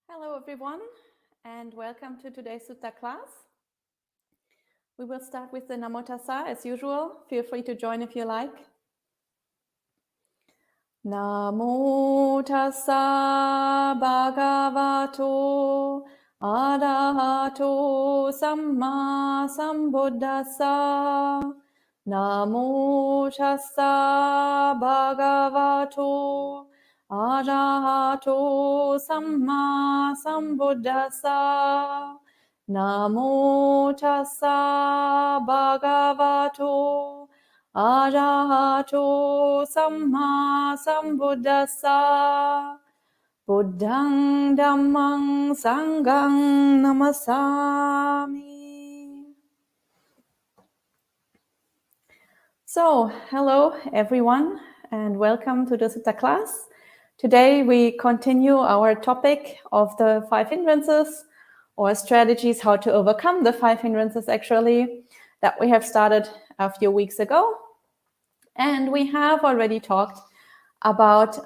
Hello everyone and welcome to today's Sutta class. We will start with the Namo Tassa as usual. Feel free to join if you like. Namo Tassa Bhagavato Arahato Samma Sambuddhassa. Namo Tassa Bhagavato Arahato Samma Sambuddhassa. Namo Tassa Bhagavato Arahato Samma Sambuddhassa. Buddhang Dhammang Sanghang Namasami. So, hello everyone and welcome to the Sutta class. Today we continue our topic of the 5 hindrances or strategies how to overcome the 5 hindrances actually that we have started a few weeks ago. And we have already talked about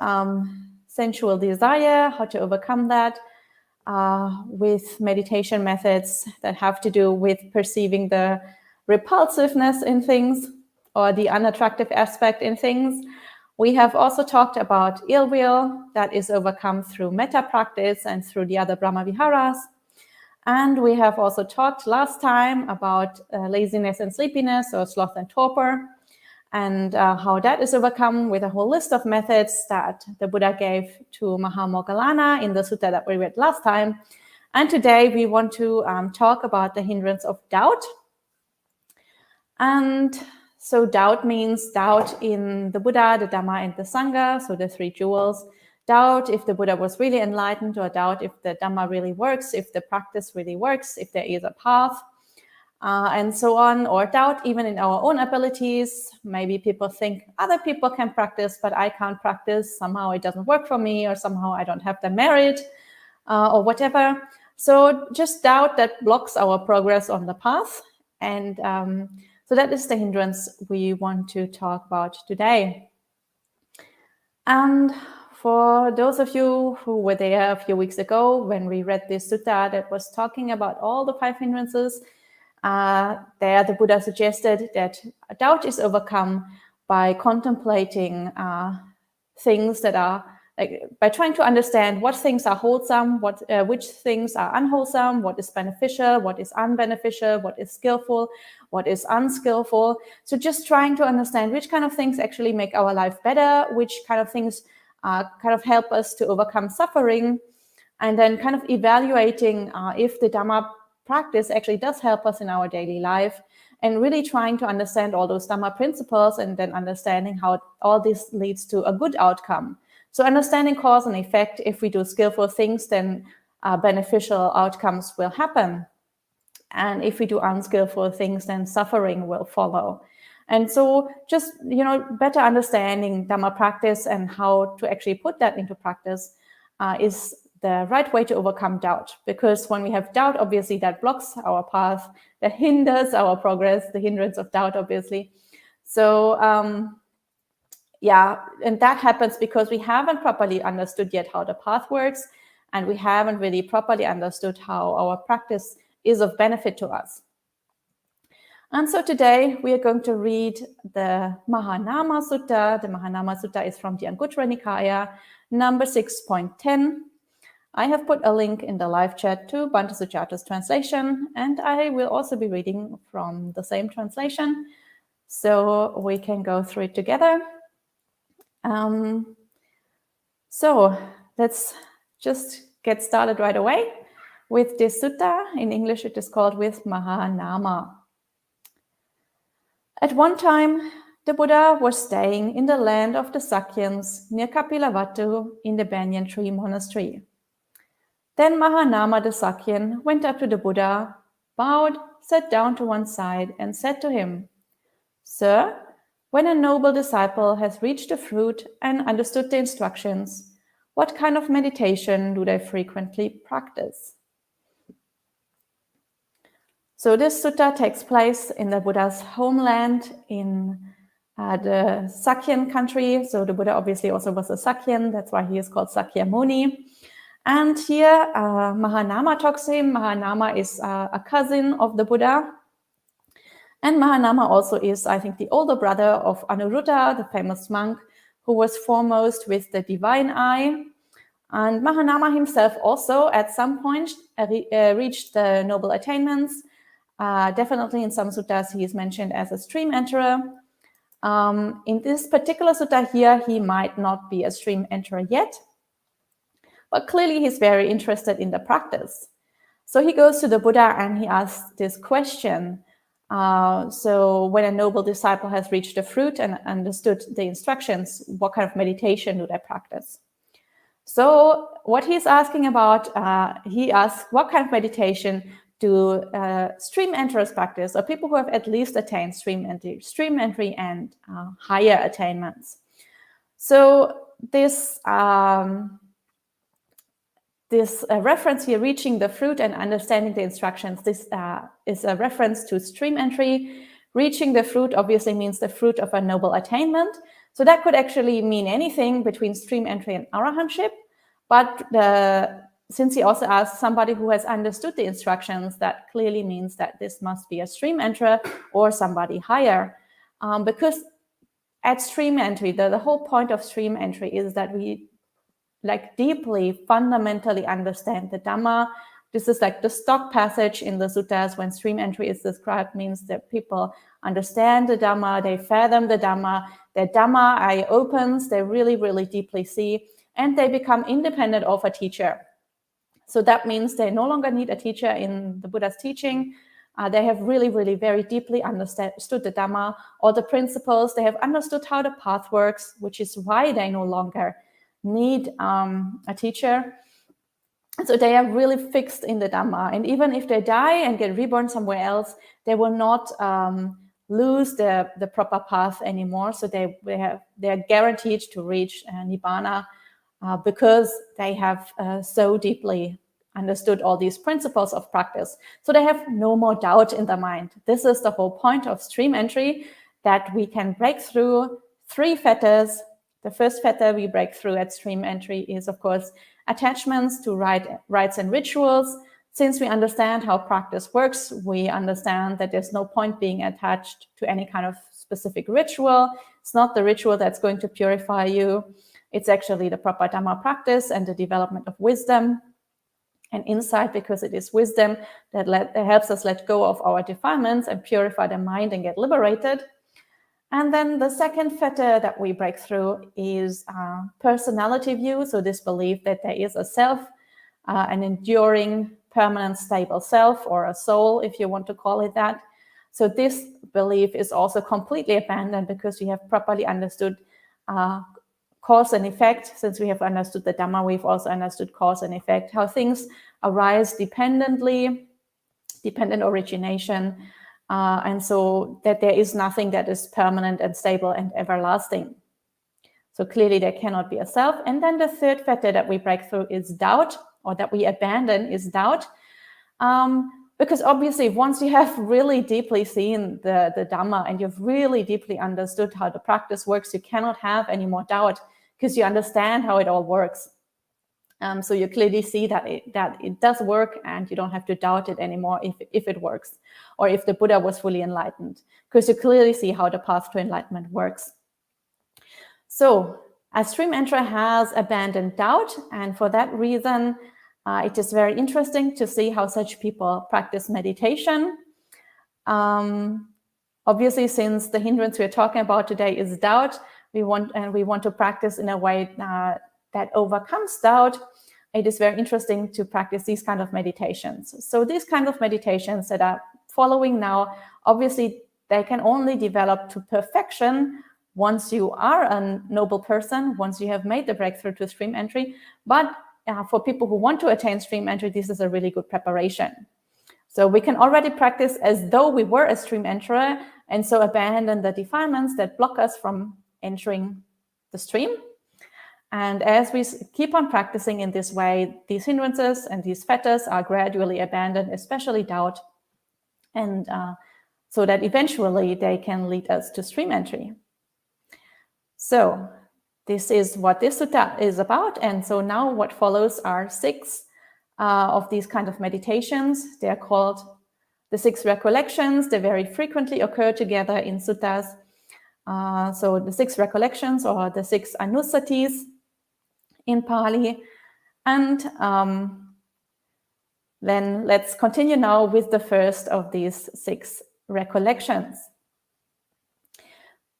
sensual desire, how to overcome that with meditation methods that have to do with perceiving the repulsiveness in things or the unattractive aspect in things. We have also talked about ill will that is overcome through metta practice and through the other Brahma Viharas. And we have also talked last time about laziness and sleepiness, or sloth and torpor, and how that is overcome with a whole list of methods that the Buddha gave to Mahamoggallana in the sutta that we read last time. And today we want to talk about the hindrance of doubt. And so doubt means doubt in the Buddha, the Dhamma, and the Sangha, so the 3 jewels. Doubt if the Buddha was really enlightened, or doubt if the Dhamma really works, if the practice really works, if there is a path, and so on, or doubt even in our own abilities. Maybe people think other people can practice, but I can't practice. Somehow it doesn't work for me, or somehow I don't have the merit, or whatever. So just doubt that blocks our progress on the path. And so that is the hindrance we want to talk about today. And for those of you who were there a few weeks ago when we read this sutta that was talking about all the 5 hindrances, there the Buddha suggested that doubt is overcome by contemplating things that are, by trying to understand what things are wholesome, which things are unwholesome, what is beneficial, what is unbeneficial, what is skillful, what is unskillful. So just trying to understand which kind of things actually make our life better, which kind of things kind of help us to overcome suffering, and then kind of evaluating if the Dhamma practice actually does help us in our daily life, and really trying to understand all those Dhamma principles, and then understanding how all this leads to a good outcome. So understanding cause and effect, if we do skillful things, then beneficial outcomes will happen. And if we do unskillful things, then suffering will follow. And so just, better understanding Dhamma practice and how to actually put that into practice is the right way to overcome doubt. Because when we have doubt, obviously that blocks our path, that hinders our progress, the hindrance of doubt, obviously. So and that happens because we haven't properly understood yet how the path works, and we haven't really properly understood how our practice is of benefit to us. And so today we are going to read the Mahanama Sutta. The Mahanama Sutta is from the Anguttara Nikaya, number 6.10. I have put a link in the live chat to Bhante Sujata's translation, and I will also be reading from the same translation, so we can go through it together. So let's just get started right away with this sutta. In English it is called with Mahanama. At one time, the Buddha was staying in the land of the Sakyans near Kapilavatthu in the Banyan Tree Monastery. Then Mahanama the Sakyan went up to the Buddha, bowed, sat down to one side, and said to him, "Sir, when a noble disciple has reached the fruit and understood the instructions, what kind of meditation do they frequently practice?" So this sutta takes place in the Buddha's homeland in the Sakyan country. So the Buddha obviously also was a Sakyan. That's why he is called Sakyamuni. And here Mahanama talks to him. Mahanama is a cousin of the Buddha. And Mahanama also is, I think, the older brother of Anuruddha, the famous monk who was foremost with the divine eye. And Mahanama himself also at some point reached the noble attainments. Definitely in some suttas he is mentioned as a stream enterer. In this particular sutta here, he might not be a stream enterer yet, but clearly he's very interested in the practice. So he goes to the Buddha and he asks this question. So when a noble disciple has reached the fruit and understood the instructions, what kind of meditation do they practice? So what he's asking about, he asks what kind of meditation do stream enterers practice, or people who have at least attained stream entry and higher attainments. So this reference here, reaching the fruit and understanding the instructions, this is a reference to stream entry. Reaching the fruit obviously means the fruit of a noble attainment. So that could actually mean anything between stream entry and arahantship. But since he also asked somebody who has understood the instructions, that clearly means that this must be a stream enterer or somebody higher. Because at stream entry, the whole point of stream entry is that we deeply, fundamentally understand the Dhamma. This is like the stock passage in the suttas when stream entry is described, means that people understand the Dhamma, they fathom the Dhamma, their Dhamma eye opens, they really, really deeply see, and they become independent of a teacher. So that means they no longer need a teacher in the Buddha's teaching. They have really, really very deeply understood the Dhamma, all the principles. They have understood how the path works, which is why they no longer need a teacher. So they are really fixed in the Dhamma. And even if they die and get reborn somewhere else, they will not lose the proper path anymore. So they are guaranteed to reach Nibbana because they have so deeply understood all these principles of practice. So they have no more doubt in their mind. This is the whole point of stream entry, that we can break through 3 fetters. The first fetter we break through at stream entry is, of course, attachments to rites and rituals. Since we understand how practice works, we understand that there's no point being attached to any kind of specific ritual. It's not the ritual that's going to purify you. It's actually the proper Dhamma practice and the development of wisdom and insight, because it is wisdom that helps us let go of our defilements and purify the mind and get liberated. And then the second fetter that we break through is personality view. So this belief that there is a self, an enduring, permanent, stable self, or a soul, if you want to call it that. So this belief is also completely abandoned because we have properly understood cause and effect. Since we have understood the Dhamma, we've also understood cause and effect, how things arise dependently, dependent origination, and so that there is nothing that is permanent and stable and everlasting. So clearly there cannot be a self. And then the third fetter that we break through is doubt, or that we abandon is doubt. Because obviously once you have really deeply seen the Dhamma and you've really deeply understood how the practice works, you cannot have any more doubt because you understand how it all works. So you clearly see that it does work, and you don't have to doubt it anymore if it works, or if the Buddha was fully enlightened, because you clearly see how the path to enlightenment works. So a stream enterer has abandoned doubt, and for that reason, it is very interesting to see how such people practice meditation. Obviously, since the hindrance we're talking about today is doubt, we want to practice in a way that overcomes doubt. It is very interesting to practice these kind of meditations. So these kind of meditations that are following now, obviously, they can only develop to perfection once you are a noble person, once you have made the breakthrough to stream entry. But for people who want to attain stream entry, this is a really good preparation. So we can already practice as though we were a stream enterer, and so abandon the defilements that block us from entering the stream. And as we keep on practicing in this way, these hindrances and these fetters are gradually abandoned, especially doubt, and so that eventually they can lead us to stream entry. So this is what this sutta is about. And so now what follows are 6 of these kind of meditations. They are called the 6 recollections. They very frequently occur together in suttas. So the 6 recollections, or the 6 anussatis in Pali. And then let's continue now with the first of these 6 recollections.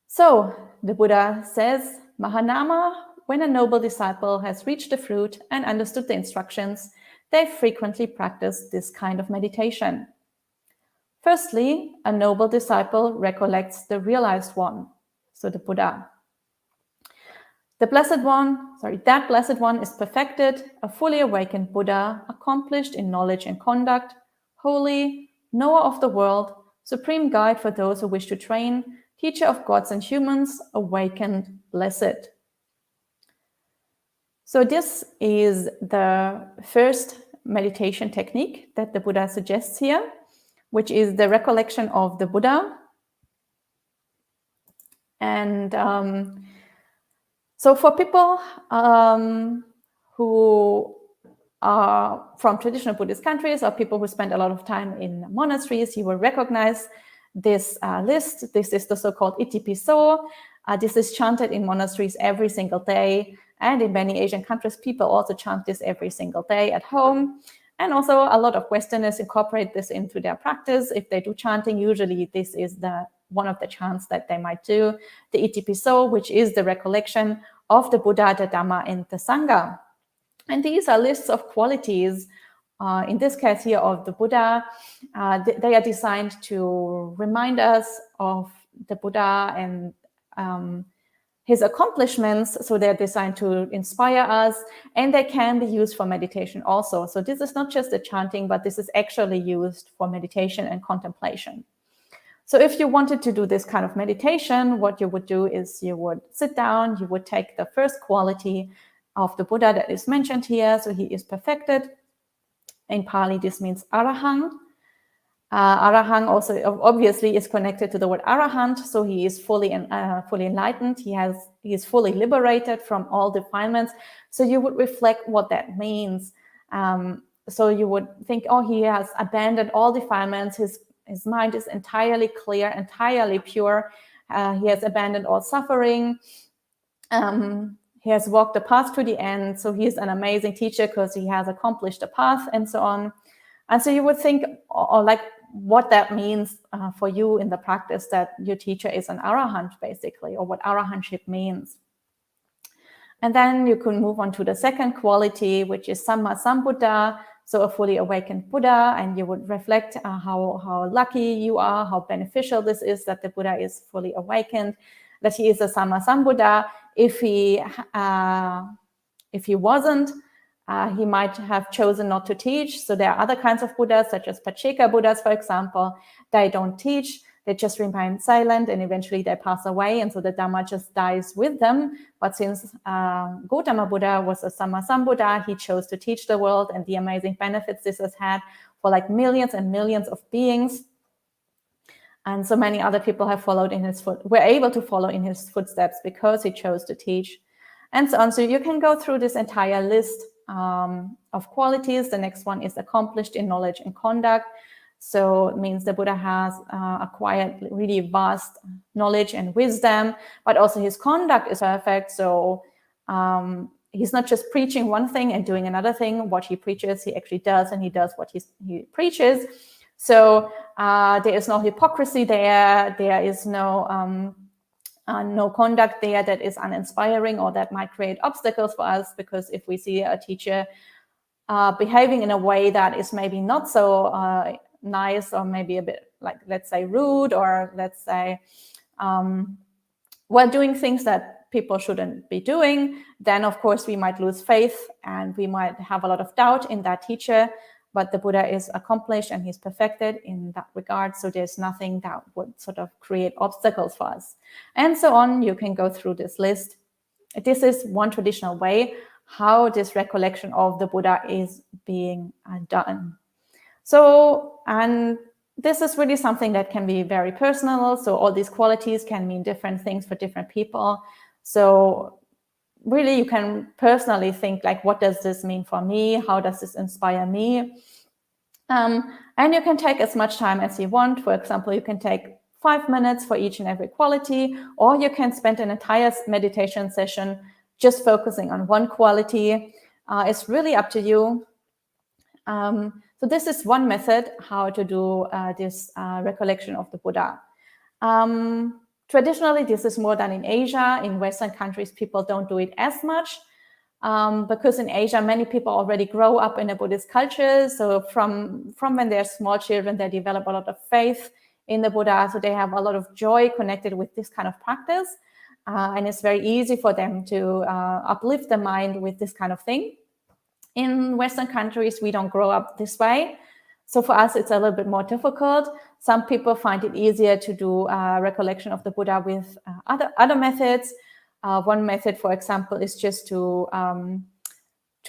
So the Buddha says, Mahanama, when a noble disciple has reached the fruit and understood the instructions, they frequently practice this kind of meditation. Firstly, a noble disciple recollects the realized one, so the Buddha. That blessed one is perfected, a fully awakened Buddha, accomplished in knowledge and conduct, holy, knower of the world, supreme guide for those who wish to train, teacher of gods and humans, awakened, blessed. So this is the first meditation technique that the Buddha suggests here, which is the recollection of the Buddha. And so for people who are from traditional Buddhist countries, or people who spend a lot of time in monasteries, you will recognize this list. This is the so-called Itipiso. This is chanted in monasteries every single day. And in many Asian countries, people also chant this every single day at home. And also a lot of Westerners incorporate this into their practice. If they do chanting, usually this is one of the chants that they might do, the Itipiso, which is the recollection of the Buddha, the Dhamma, and the Sangha. And these are lists of qualities, in this case here of the Buddha. They are designed to remind us of the Buddha and his accomplishments. So they're designed to inspire us, and they can be used for meditation also. So this is not just a chanting, but this is actually used for meditation and contemplation. So if you wanted to do this kind of meditation, what you would do is you would sit down, you would take the first quality of the Buddha that is mentioned here. So he is perfected. In Pali, this means Arahang. Arahang also obviously is connected to the word Arahant. So he is fully enlightened. He is fully liberated from all defilements. So you would reflect what that means. So you would think, oh, he has abandoned all defilements. His mind is entirely clear, entirely pure. He has abandoned all suffering. He has walked the path to the end. So he is an amazing teacher because he has accomplished the path and so on. And so you would think, or like what that means for you in the practice, that your teacher is an Arahant, basically, or what Arahantship means. And then you can move on to the second quality, which is Samma Sambuddha, so a fully awakened Buddha, and you would reflect how lucky you are, how beneficial this is that the Buddha is fully awakened, that he is a Samma Sambuddha. If he wasn't, he might have chosen not to teach. So there are other kinds of Buddhas, such as Pacceka Buddhas, for example. They don't teach. They just remain silent, and eventually they pass away, and so the Dhamma just dies with them. But since Gautama Buddha was a Samma Sambuddha, he chose to teach the world, and the amazing benefits this has had for like millions and millions of beings. And so many other people have followed in his were able to follow in his footsteps because he chose to teach, and so on. So you can go through this entire list of qualities. The next one is accomplished in knowledge and conduct. So it means the Buddha has acquired really vast knowledge and wisdom, but also his conduct is perfect. So he's not just preaching one thing and doing another thing. What he preaches, he actually does, and he does what he preaches. So there is no hypocrisy there. There is no conduct there that is uninspiring or that might create obstacles for us, because if we see a teacher behaving in a way that is maybe not so nice, or maybe a bit like, let's say, rude, or let's say doing things that people shouldn't be doing, then of course we might lose faith and we might have a lot of doubt in that teacher. But the Buddha is accomplished and he's perfected in that regard. So there's nothing that would sort of create obstacles for us. And so on, you can go through this list. This is one traditional way how this recollection of the Buddha is being done. So, and this is really something that can be very personal. So all these qualities can mean different things for different people. So really you can personally think like, what does this mean for me? How does this inspire me? And you can take as much time as you want. For example, you can take 5 minutes for each and every quality, or you can spend an entire meditation session just focusing on one quality. It's really up to you. So this is one method how to do this recollection of the Buddha. Traditionally, this is more done in Asia. In Western countries, people don't do it as much because in Asia, many people already grow up in a Buddhist culture. So from when they're small children, they develop a lot of faith in the Buddha. So they have a lot of joy connected with this kind of practice. And it's very easy for them to uplift the mind with this kind of thing. In Western countries, we don't grow up this way. So for us, it's a little bit more difficult. Some people find it easier to do recollection of the Buddha with other methods. One method, for example, is just to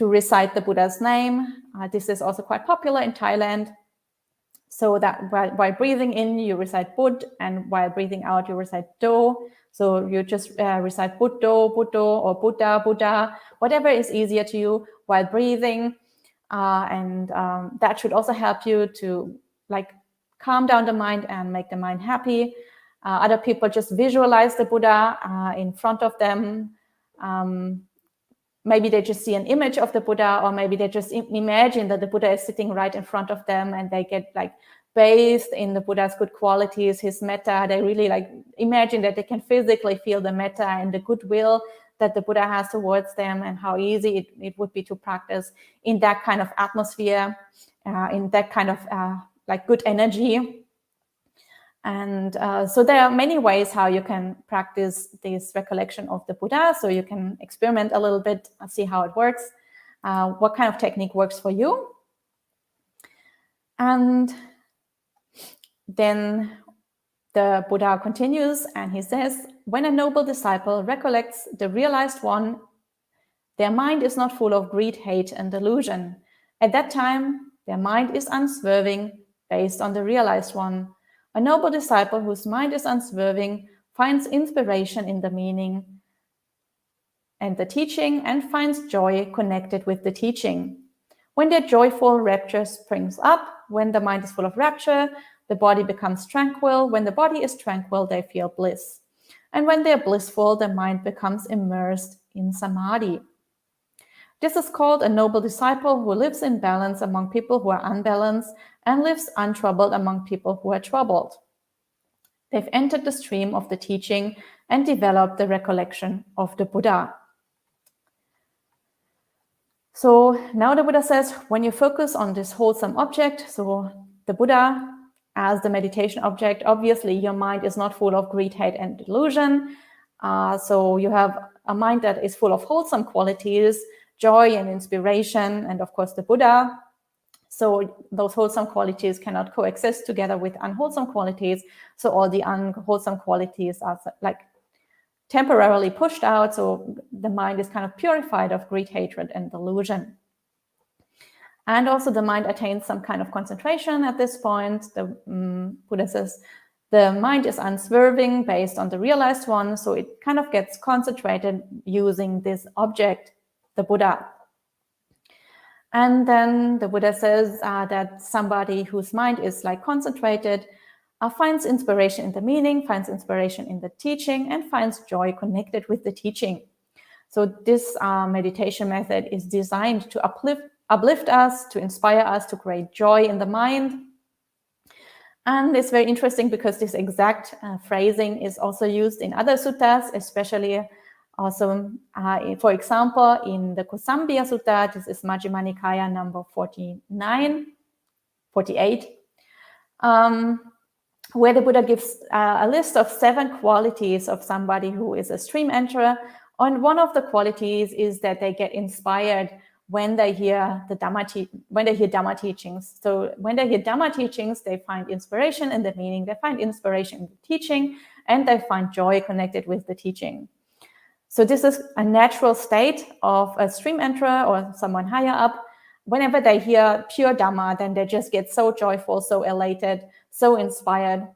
recite the Buddha's name. This is also quite popular in Thailand. So that while breathing in, you recite Bud, and while breathing out, you recite Do. So you just recite Buddho, Buddho, or Buddha, Buddha, whatever is easier to you while breathing. And that should also help you to like calm down the mind and make the mind happy. Other people just visualize the Buddha in front of them. Maybe they just see an image of the Buddha, or maybe they just imagine that the Buddha is sitting right in front of them, and they get like bathed in the Buddha's good qualities, his metta. They really like imagine that they can physically feel the metta and the goodwill that the Buddha has towards them, and how easy it would be to practice in that kind of atmosphere, in that kind of like good energy. And so there are many ways how you can practice this recollection of the Buddha. So you can experiment a little bit and see how it works, what kind of technique works for you. And then the Buddha continues and he says, when a noble disciple recollects the realized one, their mind is not full of greed, hate, and delusion. At that time, their mind is unswerving based on the realized one. A noble disciple whose mind is unswerving finds inspiration in the meaning and the teaching, and finds joy connected with the teaching. When their joyful rapture springs up, when the mind is full of rapture, the body becomes tranquil. When the body is tranquil, they feel bliss. And when they are blissful, the mind becomes immersed in samadhi. This is called a noble disciple who lives in balance among people who are unbalanced, and lives untroubled among people who are troubled. They've entered the stream of the teaching and developed the recollection of the Buddha. So now the Buddha says, when you focus on this wholesome object, so the Buddha as the meditation object, obviously your mind is not full of greed, hate, and delusion. So you have a mind that is full of wholesome qualities, joy and inspiration, and of course the Buddha. So those wholesome qualities cannot coexist together with unwholesome qualities. So all the unwholesome qualities are like temporarily pushed out. So the mind is kind of purified of greed, hatred, and delusion. And also the mind attains some kind of concentration at this point. The Buddha says the mind is unswerving based on the realized one. So it kind of gets concentrated using this object, the Buddha. And then the Buddha says that somebody whose mind is like concentrated finds inspiration in the meaning, finds inspiration in the teaching, and finds joy connected with the teaching. So this meditation method is designed to uplift us, to inspire us, to create joy in the mind. And it's very interesting because this exact phrasing is also used in other suttas, especially also, for example, in the Kusambhya Sutta. This is Majjhima Nikaya number 48, where the Buddha gives a list of 7 qualities of somebody who is a stream enterer. And one of the qualities is that they get inspired when they hear the Dhamma teachings. So when they hear Dhamma teachings, they find inspiration in the meaning, they find inspiration in the teaching, and they find joy connected with the teaching. So this is a natural state of a stream enterer or someone higher up. Whenever they hear pure Dhamma, then they just get so joyful, so elated, so inspired.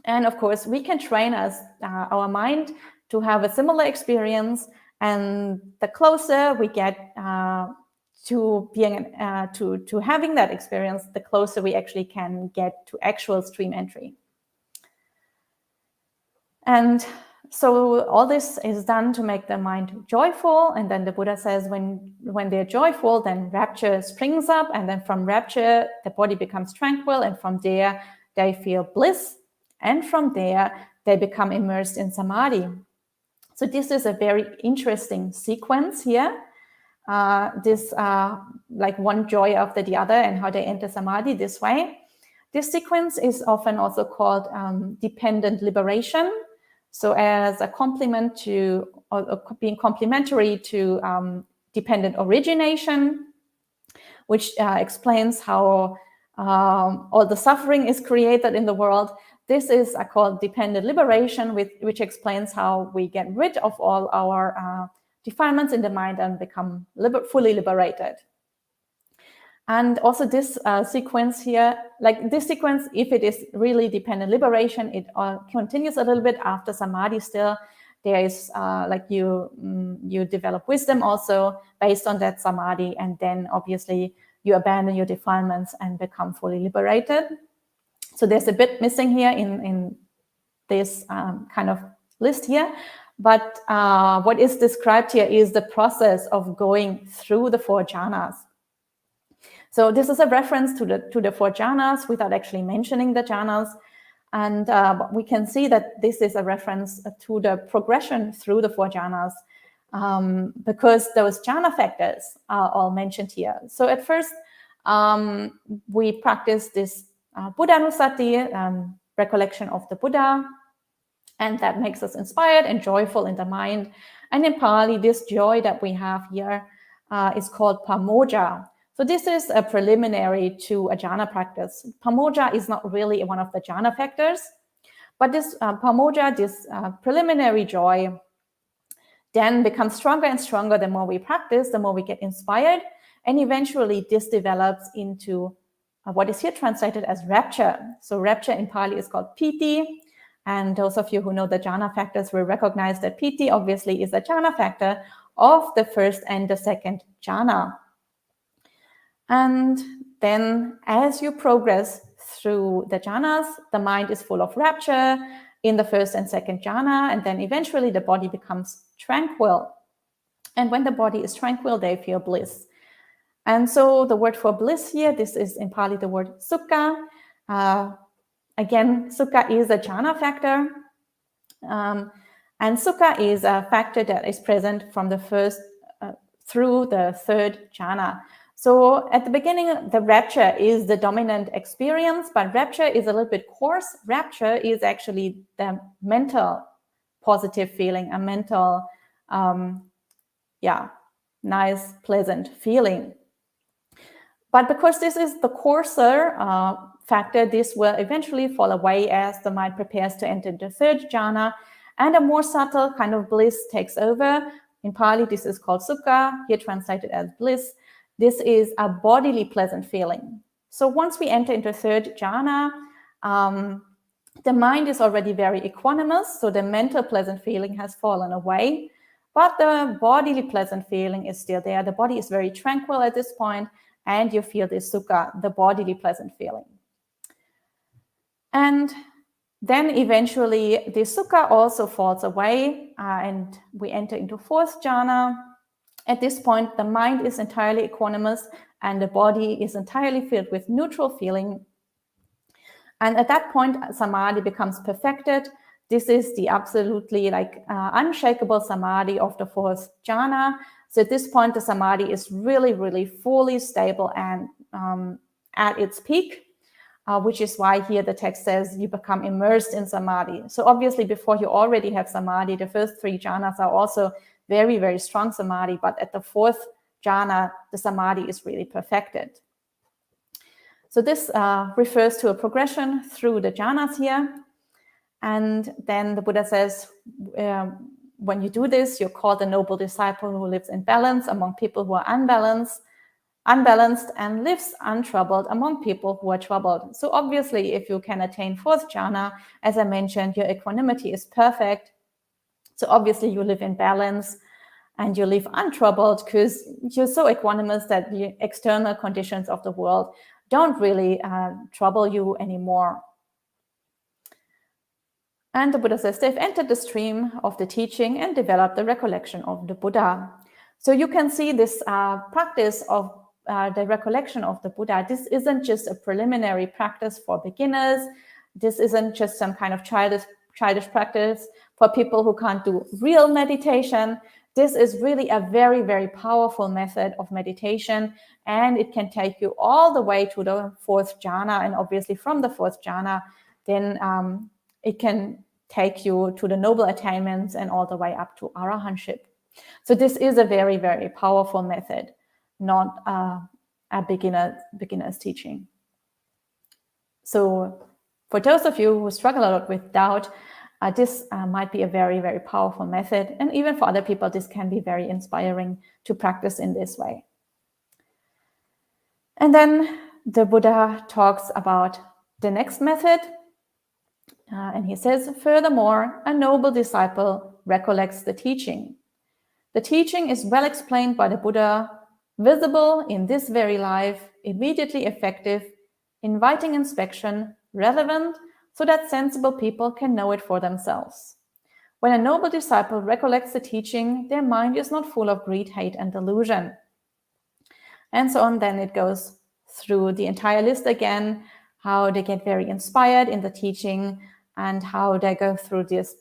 And of course, we can train our mind to have a similar experience. And the closer we get to being to having that experience, the closer we actually can get to actual stream entry. And so all this is done to make the mind joyful. And then the Buddha says when they're joyful, then rapture springs up. And then from rapture, the body becomes tranquil. And from there, they feel bliss. And from there, they become immersed in samadhi. So this is a very interesting sequence here. This like one joy after the other and how they enter samadhi this way. This sequence is often also called dependent liberation. So as a complement to, or being complementary to dependent origination, which explains how all the suffering is created in the world. This is called dependent liberation, which explains how we get rid of all our defilements in the mind and become fully liberated. And also this sequence here, like this sequence, if it is really dependent liberation, it continues a little bit after samadhi still. There is like you develop wisdom also based on that samadhi, and then obviously you abandon your defilements and become fully liberated. So there's a bit missing here in this kind of list here. But what is described here is the process of going through the 4 jhanas. So this is a reference to the 4 jhanas without actually mentioning the jhanas. And we can see that this is a reference to the progression through the 4 jhanas because those jhana factors are all mentioned here. So at first, we practice this Buddhanusati, recollection of the Buddha, and that makes us inspired and joyful in the mind. And in Pali, this joy that we have here is called pamoja. So this is a preliminary to a jhana practice. Pamoja is not really one of the jhana factors, but this pamoja, this preliminary joy, then becomes stronger and stronger the more we practice, the more we get inspired, and eventually this develops into what is here translated as rapture. So rapture in Pali is called piti, and those of you who know the jhana factors will recognize that piti obviously is a jhana factor of the first and the second jhana. And then as you progress through the jhanas, the mind is full of rapture in the first and second jhana, and then eventually the body becomes tranquil. And when the body is tranquil, they feel bliss. And so the word for bliss here, this is in Pali the word sukha. Again, sukha is a jhana factor. And sukha is a factor that is present from the first through the third jhana. So at the beginning, the rapture is the dominant experience, but rapture is a little bit coarse. Rapture is actually the mental positive feeling, a mental, nice, pleasant feeling. But because this is the coarser factor, this will eventually fall away as the mind prepares to enter the third jhana, and a more subtle kind of bliss takes over. In Pali, this is called sukha, here translated as bliss. This is a bodily pleasant feeling. So once we enter into third jhana, the mind is already very equanimous, so the mental pleasant feeling has fallen away, but the bodily pleasant feeling is still there. The body is very tranquil at this point, and you feel this sukha, the bodily pleasant feeling. And then eventually the sukha also falls away, and we enter into fourth jhana. At this point, the mind is entirely equanimous and the body is entirely filled with neutral feeling. And at that point, samadhi becomes perfected. This is the absolutely unshakable samadhi of the fourth jhana. So at this point, the samadhi is really, really fully stable and at its peak, which is why here the text says you become immersed in samadhi. So obviously, before you already have samadhi, the first 3 jhanas are also very, very strong samadhi, but at the fourth jhana, the samadhi is really perfected. So this refers to a progression through the jhanas here. And then the Buddha says, when you do this, you're called a noble disciple who lives in balance among people who are unbalanced and lives untroubled among people who are troubled. So obviously, if you can attain fourth jhana, as I mentioned, your equanimity is perfect. So obviously you live in balance, and you live untroubled because you're so equanimous that the external conditions of the world don't really trouble you anymore. And the Buddha says they've entered the stream of the teaching and developed the recollection of the Buddha. So you can see this practice of the recollection of the Buddha. This isn't just a preliminary practice for beginners. This isn't just some kind of childish practice for people who can't do real meditation. This is really a very, very powerful method of meditation, and it can take you all the way to the fourth jhana. And obviously from the fourth jhana, then it can take you to the noble attainments and all the way up to arahantship. So this is a very, very powerful method, not a beginner's teaching. So for those of you who struggle a lot with doubt, this might be a very, very powerful method. And even for other people, this can be very inspiring to practice in this way. And then the Buddha talks about the next method. And he says, furthermore, a noble disciple recollects the teaching. The teaching is well explained by the Buddha, visible in this very life, immediately effective, inviting inspection, relevant, so that sensible people can know it for themselves. When a noble disciple recollects the teaching, their mind is not full of greed, hate, and delusion. And so on. Then it goes through the entire list again, how they get very inspired in the teaching and how they go through this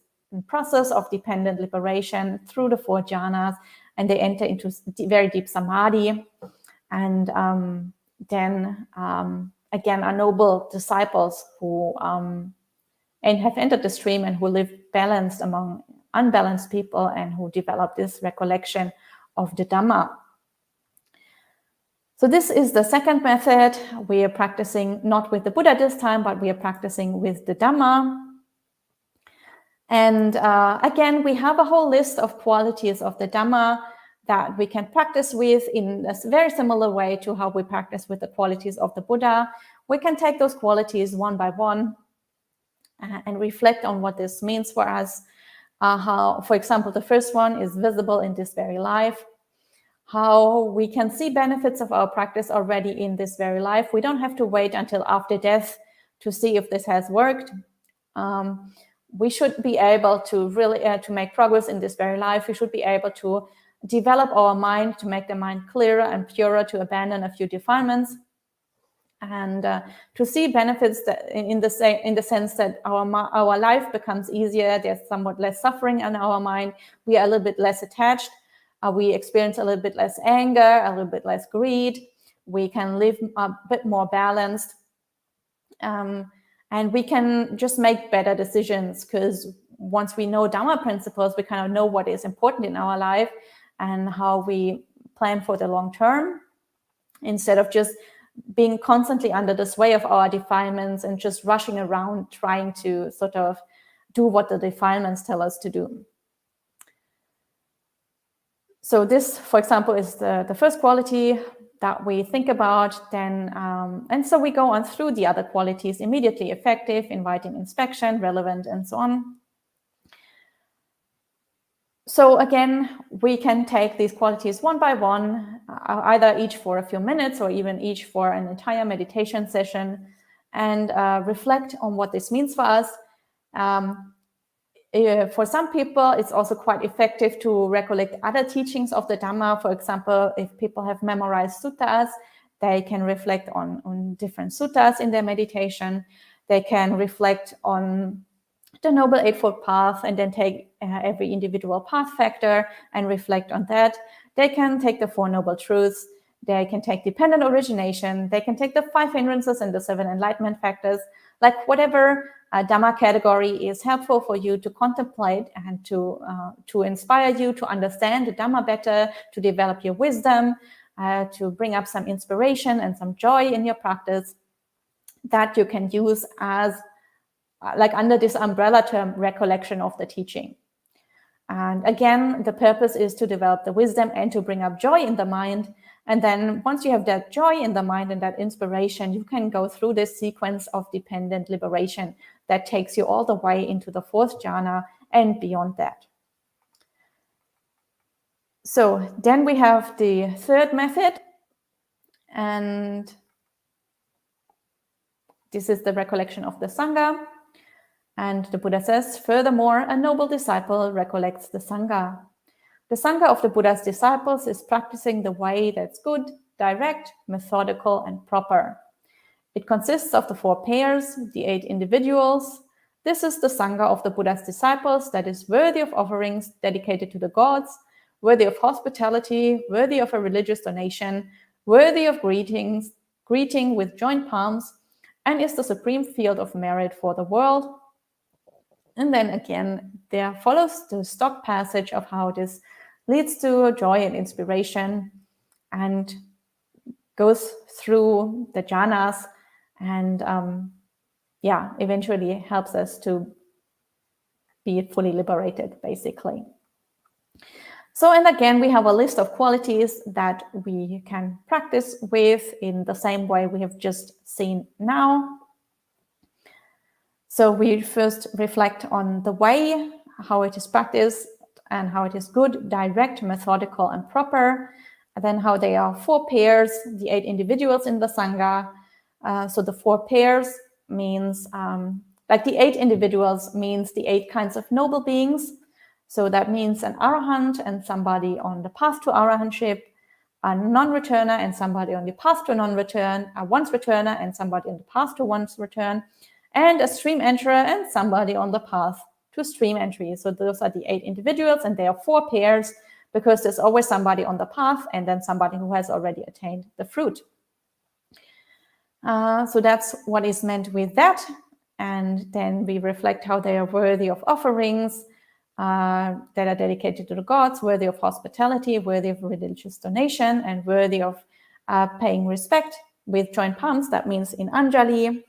process of dependent liberation through the four jhanas, and they enter into very deep samadhi. And then again, are noble disciples who and have entered the stream and who live balanced among unbalanced people and who develop this recollection of the Dhamma. So this is the second method. We are practicing not with the Buddha this time, but we are practicing with the Dhamma. And again, we have a whole list of qualities of the Dhamma that we can practice with in a very similar way to how we practice with the qualities of the Buddha. We can take those qualities one by one and reflect on what this means for us. How, for example, the first one is visible in this very life. How we can see benefits of our practice already in this very life. We don't have to wait until after death to see if this has worked. We should be able to really to make progress in this very life. We should be able to develop our mind, to make the mind clearer and purer, to abandon a few defilements, and to see benefits that in the sense that our life becomes easier. There's somewhat less suffering in our mind. We are a little bit less attached. We experience a little bit less anger, a little bit less greed. We can live a bit more balanced. And we can just make better decisions, because once we know Dhamma principles, we kind of know what is important in our life and how we plan for the long term, instead of just being constantly under the sway of our defilements and just rushing around trying to sort of do what the defilements tell us to do. So this, for example, is the first quality that we think about. Then, and so we go on through the other qualities: immediately effective, inviting inspection, relevant, and so on. So again, we can take these qualities one by one, either each for a few minutes or even each for an entire meditation session, and reflect on what this means for us. For some people, it's also quite effective to recollect other teachings of the Dhamma. For example, if people have memorized suttas, they can reflect on different suttas in their meditation. They can reflect on the Noble Eightfold Path and then take every individual path factor and reflect on that. They can take the Four Noble Truths. They can take dependent origination. They can take the 5 hindrances and the 7 enlightenment factors. Like whatever Dhamma category is helpful for you to contemplate and to inspire you to understand the Dhamma better, to develop your wisdom, to bring up some inspiration and some joy in your practice, that you can use as like under this umbrella term, recollection of the teaching. And again, the purpose is to develop the wisdom and to bring up joy in the mind. And then once you have that joy in the mind and that inspiration, you can go through this sequence of dependent liberation that takes you all the way into the 4th jhana and beyond that. So then we have the third method, and this is the recollection of the Sangha. And the Buddha says, furthermore, a noble disciple recollects the Sangha. The Sangha of the Buddha's disciples is practicing the way that's good, direct, methodical, and proper. It consists of the 4 pairs, the 8 individuals. This is the Sangha of the Buddha's disciples that is worthy of offerings dedicated to the gods, worthy of hospitality, worthy of a religious donation, worthy of greeting with joint palms, and is the supreme field of merit for the world. And then again, there follows the stock passage of how this leads to joy and inspiration and goes through the jhanas and eventually helps us to be fully liberated, basically. So, and again, we have a list of qualities that we can practice with in the same way we have just seen now. So we first reflect on the way, how it is practiced, and how it is good, direct, methodical, and proper. And then how they are 4 pairs, the 8 individuals in the Sangha. So the 4 pairs means, like the 8 individuals means the 8 kinds of noble beings. So that means an arahant and somebody on the path to arahantship, a non-returner and somebody on the path to non-return, a once returner and somebody on the path to once return, and a stream enterer and somebody on the path to stream entry. So those are the 8 individuals, and they are 4 pairs because there's always somebody on the path and then somebody who has already attained the fruit. So that's what is meant with that. And then we reflect how they are worthy of offerings that are dedicated to the gods, worthy of hospitality, worthy of religious donation, and worthy of paying respect with joint palms. That means in Anjali.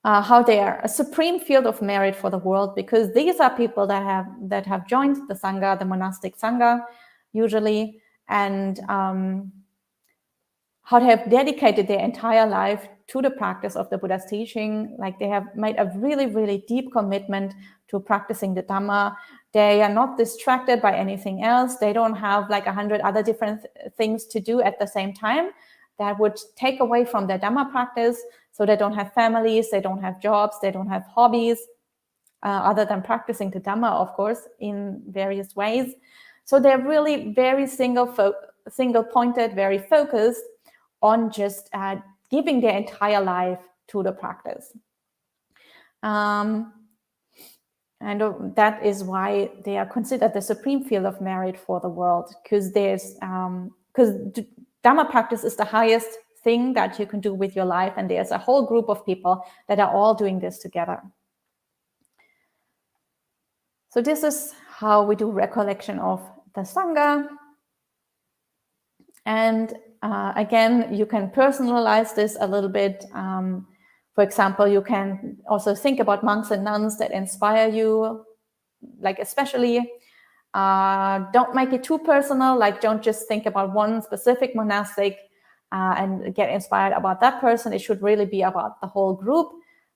How they are a supreme field of merit for the world, because these are people that have joined the Sangha, the monastic Sangha, usually, and how they have dedicated their entire life to the practice of the Buddha's teaching. Like they have made a really, really deep commitment to practicing the Dhamma. They are not distracted by anything else. They don't have like 100 other different things to do at the same time that would take away from their Dhamma practice. So they don't have families, they don't have jobs, they don't have hobbies, other than practicing the Dhamma, of course, in various ways. So they're really very single-pointed, very focused on just giving their entire life to the practice. And that is why they are considered the supreme field of merit for the world, because Dhamma practice is the highest thing that you can do with your life, and there's a whole group of people that are all doing this together. So this is how we do recollection of the Sangha. And again, you can personalize this a little bit. For example, you can also think about monks and nuns that inspire you, like especially. Don't make it too personal, like don't just think about one specific monastic and get inspired about that person. It should really be about the whole group,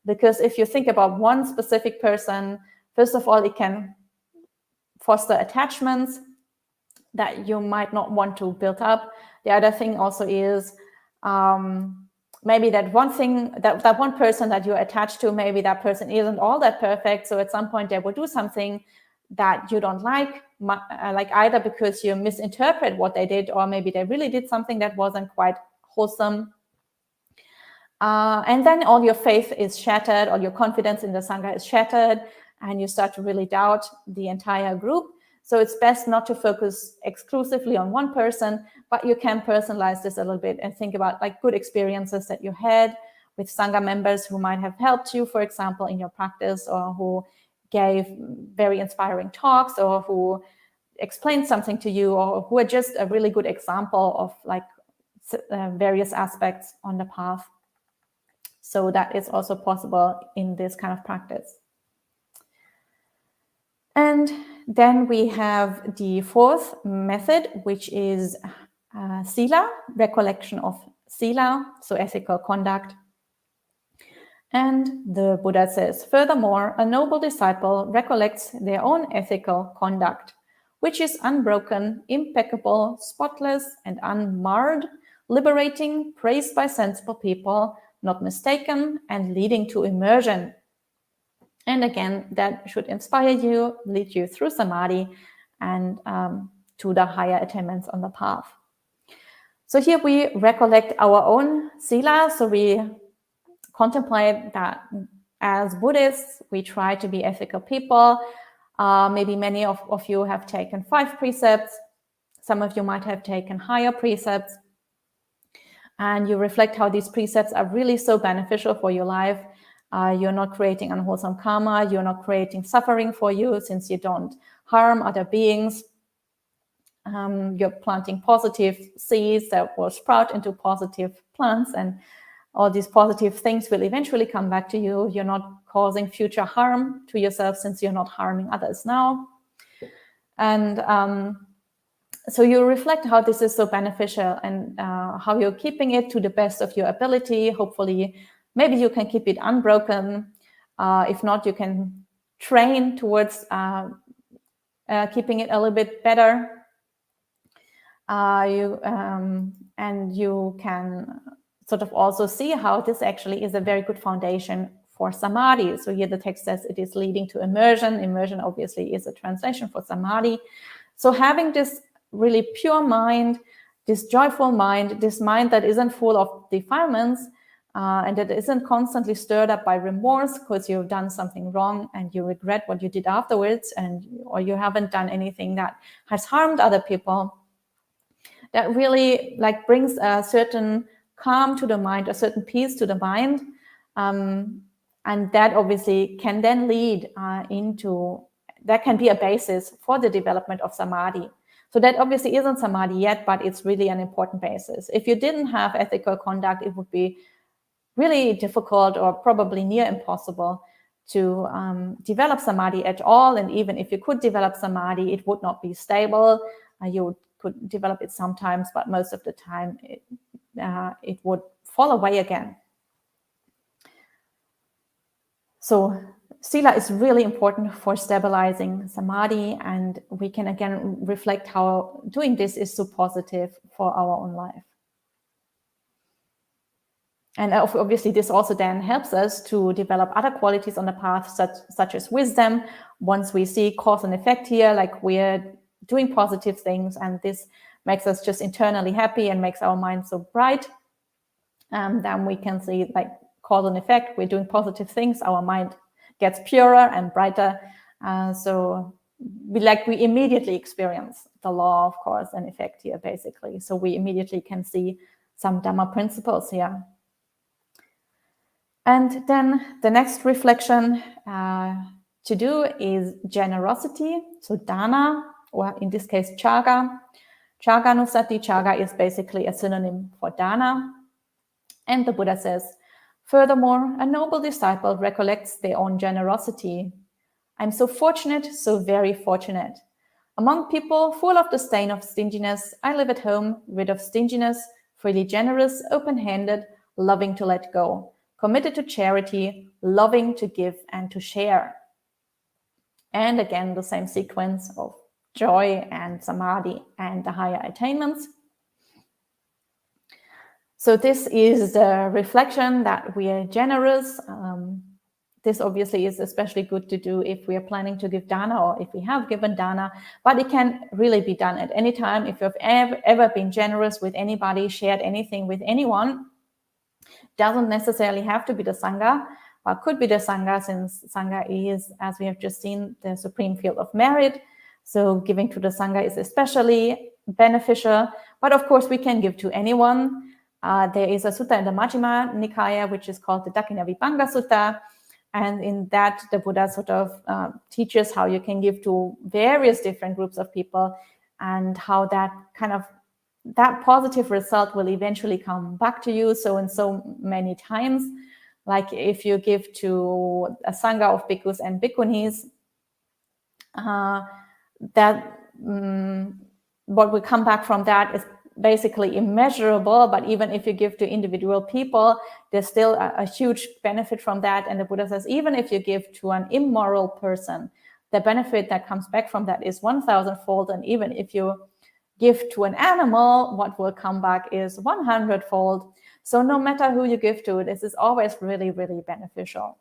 because if you think about one specific person, first of all, it can foster attachments that you might not want to build up. The other thing also is maybe that one thing, that one person that you're attached to, maybe that person isn't all that perfect. So at some point they will do something that you don't like either because you misinterpret what they did, or maybe they really did something that wasn't quite wholesome. And then all your faith is shattered, all your confidence in the Sangha is shattered, and you start to really doubt the entire group. So it's best not to focus exclusively on one person, but you can personalize this a little bit and think about like good experiences that you had with Sangha members who might have helped you, for example, in your practice, or who gave very inspiring talks, or who explained something to you, or who are just a really good example of like various aspects on the path. So that is also possible in this kind of practice. And then we have the fourth method, which is sila, recollection of sila, so ethical conduct. And the Buddha says, furthermore, a noble disciple recollects their own ethical conduct, which is unbroken, impeccable, spotless, and unmarred, liberating, praised by sensible people, not mistaken, and leading to immersion. And again, that should inspire you, lead you through samadhi and to the higher attainments on the path. So here we recollect our own sila. So we contemplate that as Buddhists, we try to be ethical people. Maybe many of you have taken 5 precepts. Some of you might have taken higher precepts. And you reflect how these precepts are really so beneficial for your life. You're not creating unwholesome karma. You're not creating suffering for you since you don't harm other beings. You're planting positive seeds that will sprout into positive plants, and all these positive things will eventually come back to you. You're not causing future harm to yourself since you're not harming others now. And so you reflect how this is so beneficial and how you're keeping it to the best of your ability. Hopefully, maybe you can keep it unbroken. If not, you can train towards keeping it a little bit better. And you can sort of also see how this actually is a very good foundation for samadhi. So here the text says it is leading to immersion. Immersion obviously is a translation for samadhi. So having this really pure mind, this joyful mind, this mind that isn't full of defilements and that isn't constantly stirred up by remorse because you've done something wrong and you regret what you did afterwards, or you haven't done anything that has harmed other people. That really brings a certain calm to the mind, a certain peace to the mind. And that obviously can then lead that can be a basis for the development of samadhi. So that obviously isn't samadhi yet, but it's really an important basis. If you didn't have ethical conduct, it would be really difficult or probably near impossible to develop samadhi at all. And even if you could develop samadhi, it would not be stable. You could develop it sometimes, but most of the time it would fall away again. So sila is really important for stabilizing samadhi, and we can again reflect how doing this is so positive for our own life. And obviously this also then helps us to develop other qualities on the path, such as wisdom. Once we see cause and effect here, like we're doing positive things, and this makes us just internally happy and makes our mind so bright. Then we can see cause and effect. We're doing positive things. Our mind gets purer and brighter. So we immediately experience the law of cause and effect here, basically. So we immediately can see some Dhamma principles here. And then the next reflection to do is generosity. So dana, or in this case, chaga. Chaganusati, chaga is basically a synonym for dana. And the Buddha says, furthermore, a noble disciple recollects their own generosity. I'm so fortunate, so very fortunate. Among people full of the stain of stinginess, I live at home, rid of stinginess, freely generous, open-handed, loving to let go, committed to charity, loving to give and to share. And again, the same sequence of joy and samadhi and the higher attainments. So this is the reflection that we are generous. This obviously is especially good to do if we are planning to give dana or if we have given dana, but it can really be done at any time. If you've ever been generous with anybody, shared anything with anyone, doesn't necessarily have to be the Sangha, but could be the Sangha, since Sangha is, as we have just seen, the supreme field of merit. So giving to the Sangha is especially beneficial, but of course we can give to anyone. There is a sutta in the Majjhima Nikaya, which is called the Dakkhina Vibhanga Sutta. And in that, the Buddha sort of teaches how you can give to various different groups of people, and how that positive result will eventually come back to you so and so many times. Like if you give to a Sangha of bhikkhus and bhikkhunis, what will come back from that is basically immeasurable. But even if you give to individual people, there's still a huge benefit from that. And the Buddha says, even if you give to an immoral person, the benefit that comes back from that is 1,000-fold. And even if you give to an animal, what will come back is 100-fold. So no matter who you give to, this is always really, really beneficial.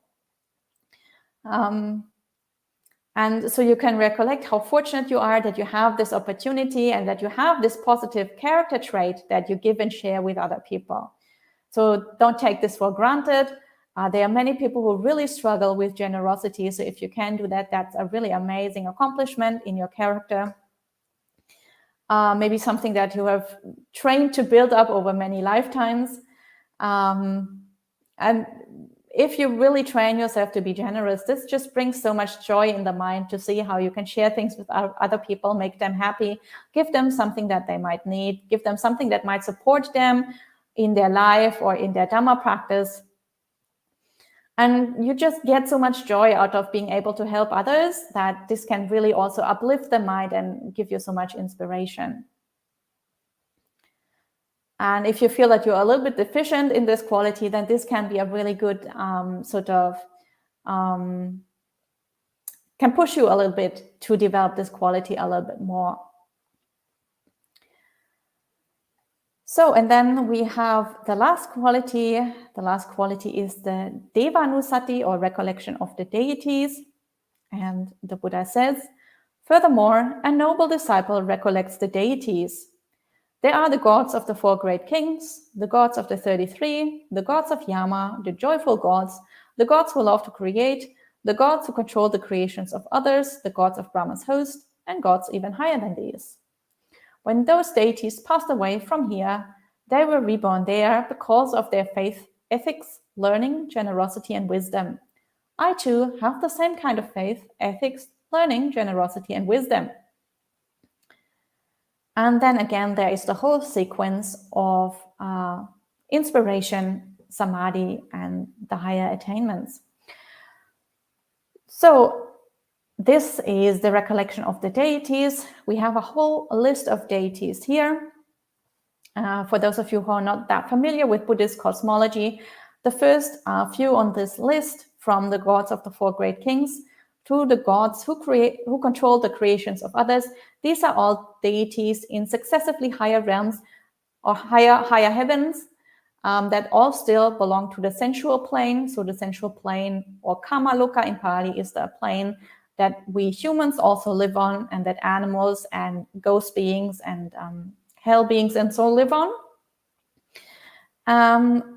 And so you can recollect how fortunate you are that you have this opportunity and that you have this positive character trait that you give and share with other people. So don't take this for granted. There are many people who really struggle with generosity. So if you can do that, that's a really amazing accomplishment in your character. Maybe something that you have trained to build up over many lifetimes. And if you really train yourself to be generous, this just brings so much joy in the mind to see how you can share things with other people, make them happy, give them something that they might need, give them something that might support them in their life or in their Dhamma practice. And you just get so much joy out of being able to help others that this can really also uplift the mind and give you so much inspiration. And if you feel that you're a little bit deficient in this quality, then this can be a really good can push you a little bit to develop this quality a little bit more. So, and then we have the last quality. The last quality is the Devanusati, or recollection of the deities. And the Buddha says, furthermore, a noble disciple recollects the deities. They are the gods of the 4 great kings, the gods of the 33, the gods of Yama, the joyful gods, the gods who love to create, the gods who control the creations of others, the gods of Brahma's host, and gods even higher than these. When those deities passed away from here, they were reborn there because of their faith, ethics, learning, generosity, and wisdom. I too have the same kind of faith, ethics, learning, generosity, and wisdom. And then again, there is the whole sequence of inspiration, samadhi, and the higher attainments. So this is the recollection of the deities. We have a whole list of deities here. For those of you who are not that familiar with Buddhist cosmology, the first few on this list, from the gods of the 4 great kings to the gods who control the creations of others, these are all deities in successively higher realms or higher heavens that all still belong to the sensual plane. So the sensual plane, or Kamaloka in Pali, is the plane that we humans also live on, and that animals and ghost beings and hell beings and so live on.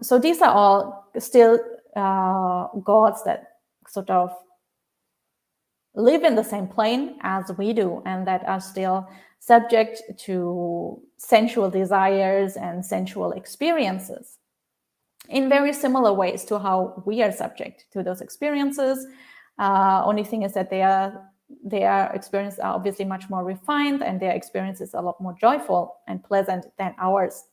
So these are all still gods that sort of live in the same plane as we do, and that are still subject to sensual desires and sensual experiences in very similar ways to how we are subject to those experiences. Only thing is that their experiences are obviously much more refined, and their experience is a lot more joyful and pleasant than ours.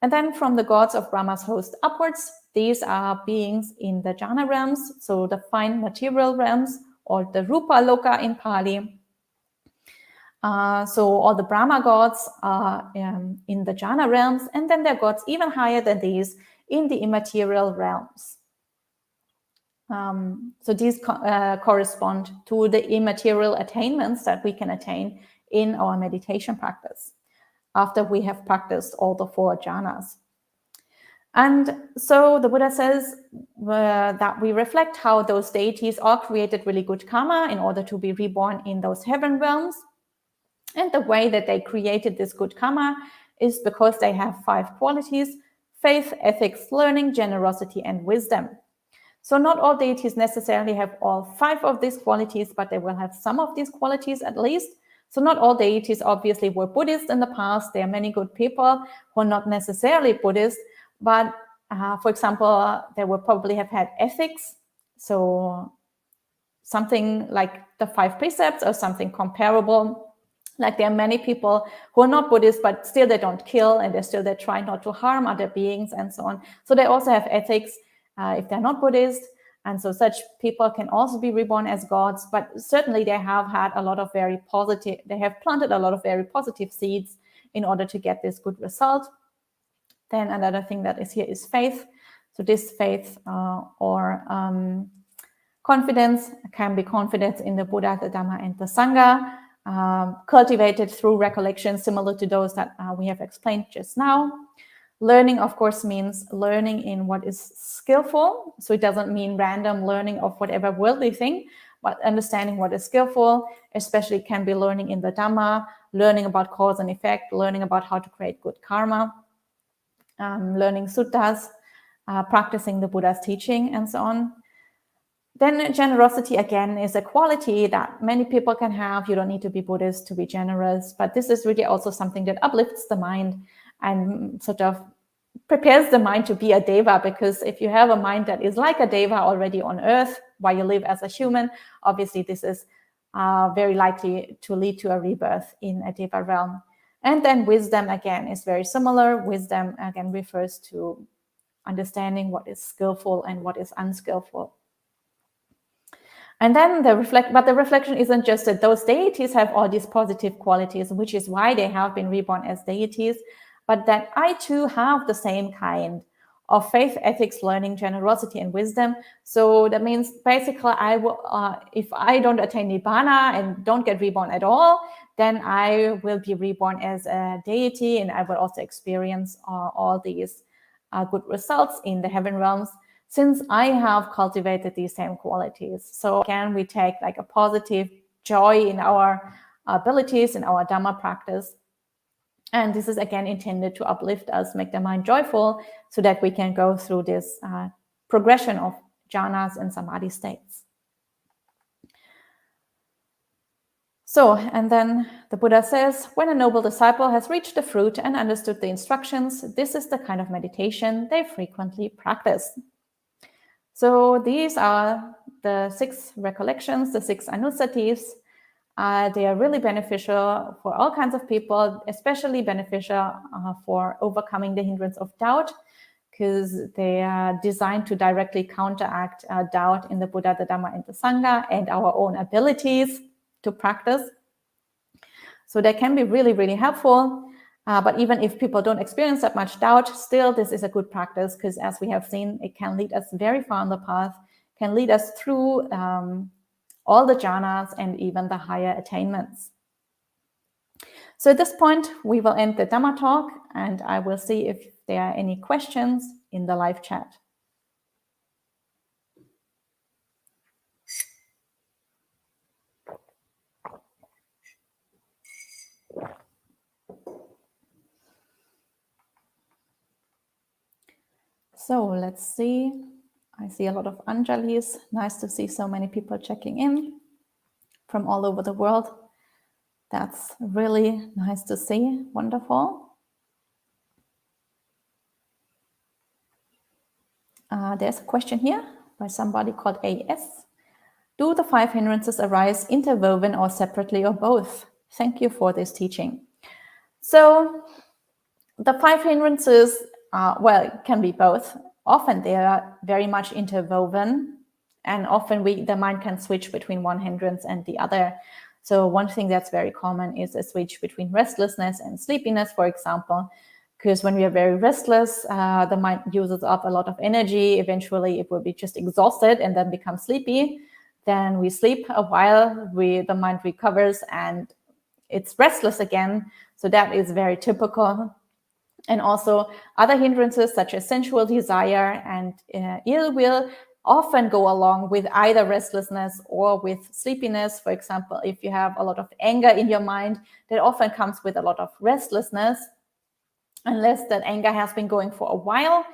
And then from the gods of Brahma's host upwards, these are beings in the jhana realms, so the fine material realms, or the Rupa Loka in Pali. So all the Brahma gods are in the jhana realms, and then there are gods even higher than these in the immaterial realms. So these correspond to the immaterial attainments that we can attain in our meditation practice after we have practiced all the 4 jhanas. And so the Buddha says that we reflect how those deities all created really good karma in order to be reborn in those heaven realms. And the way that they created this good karma is because they have 5 qualities: faith, ethics, learning, generosity, and wisdom. So not all deities necessarily have all 5 of these qualities, but they will have some of these qualities at least. So not all deities obviously were Buddhist in the past. There are many good people who are not necessarily Buddhist, but for example, they will probably have had ethics. So something like the 5 precepts or something comparable. Like there are many people who are not Buddhist, but still they don't kill, and they try not to harm other beings and so on. So they also have ethics if they're not Buddhist. And so such people can also be reborn as gods, but certainly they have had a lot of they have planted a lot of very positive seeds in order to get this good result. Then another thing that is here is faith. So this faith or Confidence can be confidence in the Buddha, the Dhamma, and the Sangha, cultivated through recollection similar to those that we have explained just now. Learning, of course, means learning in what is skillful. So it doesn't mean random learning of whatever worldly thing, but understanding what is skillful, especially can be learning in the Dhamma, learning about cause and effect, learning about how to create good karma, learning suttas, practicing the Buddha's teaching, and so on. Then generosity, again, is a quality that many people can have. You don't need to be Buddhist to be generous, but this is really also something that uplifts the mind and sort of prepares the mind to be a deva, because if you have a mind that is like a deva already on earth while you live as a human, obviously this is very likely to lead to a rebirth in a deva realm. And then wisdom, again, is very similar. Wisdom, again, refers to understanding what is skillful and what is unskillful. And then the reflection isn't just that those deities have all these positive qualities, which is why they have been reborn as deities, but that I too have the same kind of faith, ethics, learning, generosity, and wisdom. So that means basically I will, if I don't attain Nibbana and don't get reborn at all, then I will be reborn as a deity, and I will also experience all these good results in the heaven realms, since I have cultivated these same qualities. So again, we take like a positive joy in our abilities, in our Dhamma practice. And this is again intended to uplift us, make the mind joyful, so that we can go through this progression of jhanas and samadhi states. So, and then the Buddha says, when a noble disciple has reached the fruit and understood the instructions, this is the kind of meditation they frequently practice. So these are the 6 recollections, the 6 anussatis. They are really beneficial for all kinds of people, especially beneficial for overcoming the hindrance of doubt, because they are designed to directly counteract doubt in the Buddha, the Dhamma, and the Sangha, and our own abilities to practice. So they can be really, really helpful. But even if people don't experience that much doubt, still this is a good practice, because as we have seen, it can lead us very far on the path, can lead us through all the jhanas and even the higher attainments. So at this point, we will end the Dhamma talk, and I will see if there are any questions in the live chat. So let's see. I see a lot of Anjalis. Nice to see so many people checking in from all over the world. That's really nice to see. Wonderful. There's a question here by somebody called AS. Do the 5 hindrances arise interwoven or separately or both? Thank you for this teaching. So the 5 hindrances, well, it can be both. Often they are very much interwoven, and often the mind can switch between one hindrance and the other. So one thing that's very common is a switch between restlessness and sleepiness, for example, because when we are very restless, the mind uses up a lot of energy. Eventually it will be just exhausted and then become sleepy. Then we sleep a while, the mind recovers and it's restless again. So that is very typical. And also other hindrances such as sensual desire and ill will often go along with either restlessness or with sleepiness. For example, if you have a lot of anger in your mind, that often comes with a lot of restlessness. Unless that anger has been going for a while,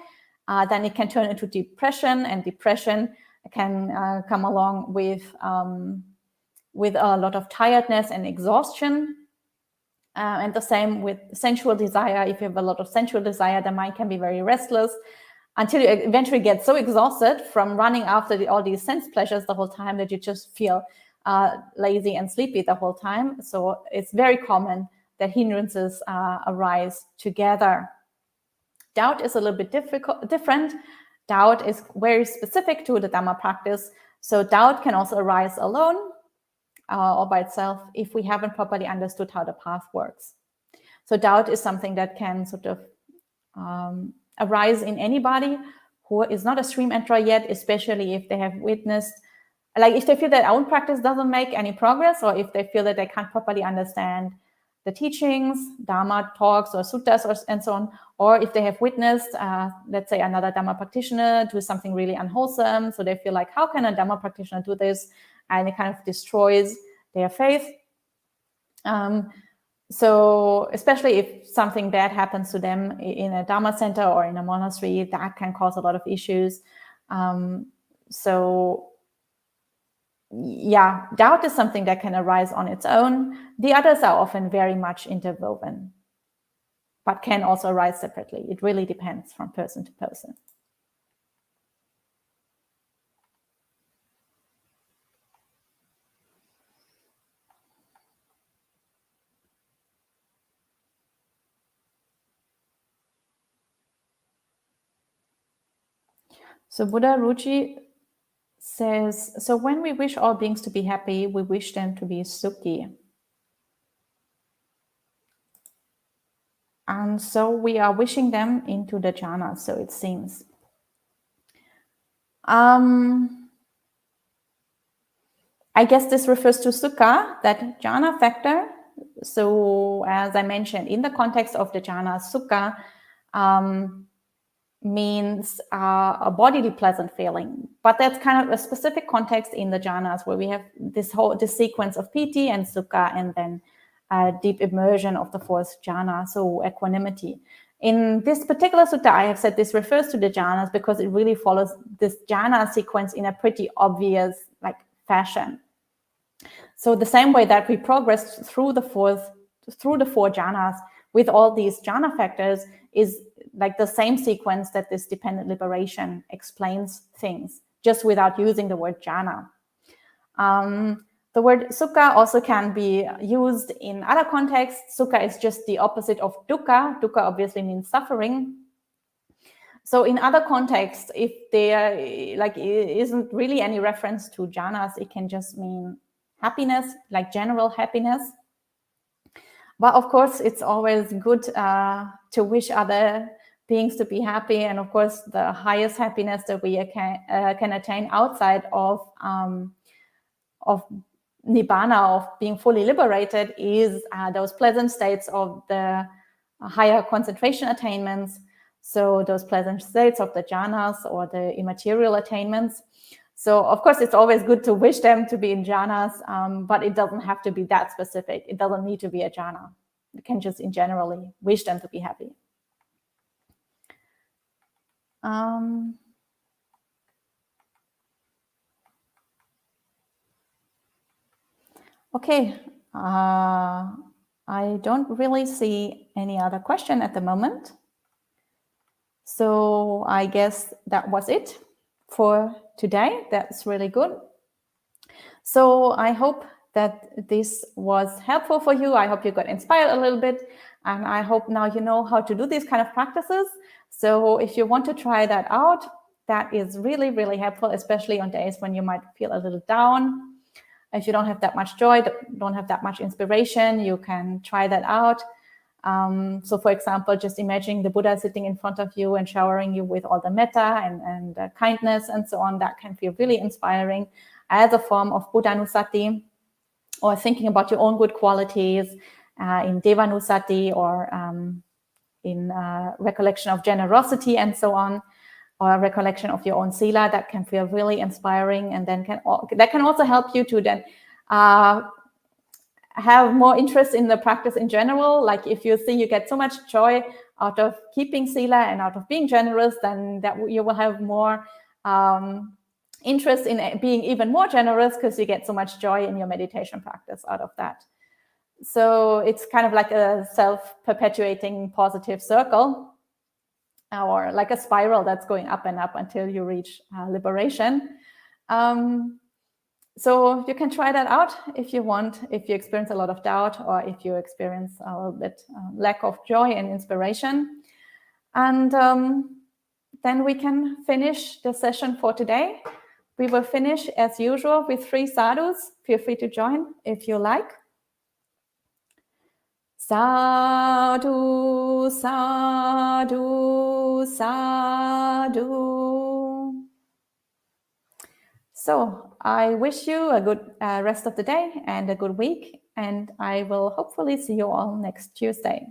then it can turn into depression, and depression can come along with a lot of tiredness and exhaustion. And the same with sensual desire. If you have a lot of sensual desire, the mind can be very restless until you eventually get so exhausted from running after all these sense pleasures the whole time that you just feel lazy and sleepy the whole time. So it's very common that hindrances arise together. Doubt is a little bit different. Doubt is very specific to the Dhamma practice. So doubt can also arise alone or by itself if we haven't properly understood how the path works. So doubt is something that can sort of arise in anybody who is not a stream enterer yet, especially if they have witnessed like if they feel their own practice doesn't make any progress, or if they feel that they can't properly understand the teachings, Dharma talks or suttas and so on, or if they have witnessed, let's say, another Dhamma practitioner do something really unwholesome, so they feel like, how can a Dhamma practitioner do this? And it kind of destroys their faith. So especially if something bad happens to them in a Dharma center or in a monastery, that can cause a lot of issues. So yeah, doubt is something that can arise on its own. The others are often very much interwoven, but can also arise separately. It really depends from person to person. So Buddha Ruchi says, so when we wish all beings to be happy, we wish them to be sukhi. And so we are wishing them into the jhanas, so it seems. I guess this refers to sukha, that jhana factor. So as I mentioned, in the context of the jhana, sukha means a bodily pleasant feeling. But that's kind of a specific context in the jhanas where we have this sequence of piti and sukha, and then deep immersion of the fourth jhana, so equanimity. In this particular sutta, I have said this refers to the jhanas because it really follows this jhana sequence in a pretty obvious fashion. So the same way that we progress through the four jhanas with all these jhana factors is like the same sequence that this dependent liberation explains things, just without using the word jhana. The word sukha also can be used in other contexts. Sukha is just the opposite of dukkha. Dukkha obviously means suffering. So in other contexts, if there isn't really any reference to jhanas, it can just mean happiness, like general happiness. But of course, it's always good to wish other beings to be happy. And of course, the highest happiness that we can attain outside of nibbana, of being fully liberated, is those pleasant states of the higher concentration attainments. So those pleasant states of the jhanas or the immaterial attainments. So of course, it's always good to wish them to be in jhanas, but it doesn't have to be that specific. It doesn't need to be a jhana. You can just in generally wish them to be happy. Okay, I don't really see any other question at the moment. So I guess that was it for today. That's really good. So I hope that this was helpful for you. I hope you got inspired a little bit, and I hope now you know how to do these kind of practices. So if you want to try that out, that is really, really helpful, especially on days when you might feel a little down. If you don't have that much joy, don't have that much inspiration, you can try that out. So for example, just imagining the Buddha sitting in front of you and showering you with all the metta and kindness and so on. That can feel really inspiring as a form of Buddhanusati, or thinking about your own good qualities in Devanusati, or in recollection of generosity and so on, or recollection of your own sila. That can feel really inspiring, and then that can also help you to then have more interest in the practice in general. Like if you see you get so much joy out of keeping sila and out of being generous, then that you will have more interest in being even more generous, because you get so much joy in your meditation practice out of that. So it's kind of like a self-perpetuating positive circle, or like a spiral that's going up and up until you reach liberation. So you can try that out if you want, if you experience a lot of doubt, or if you experience a little bit lack of joy and inspiration. And then we can finish the session for today. We will finish as usual with 3 sadhus. Feel free to join if you like. Sadhu, sadhu, sadhu. So I wish you a good rest of the day and a good week, and I will hopefully see you all next Tuesday.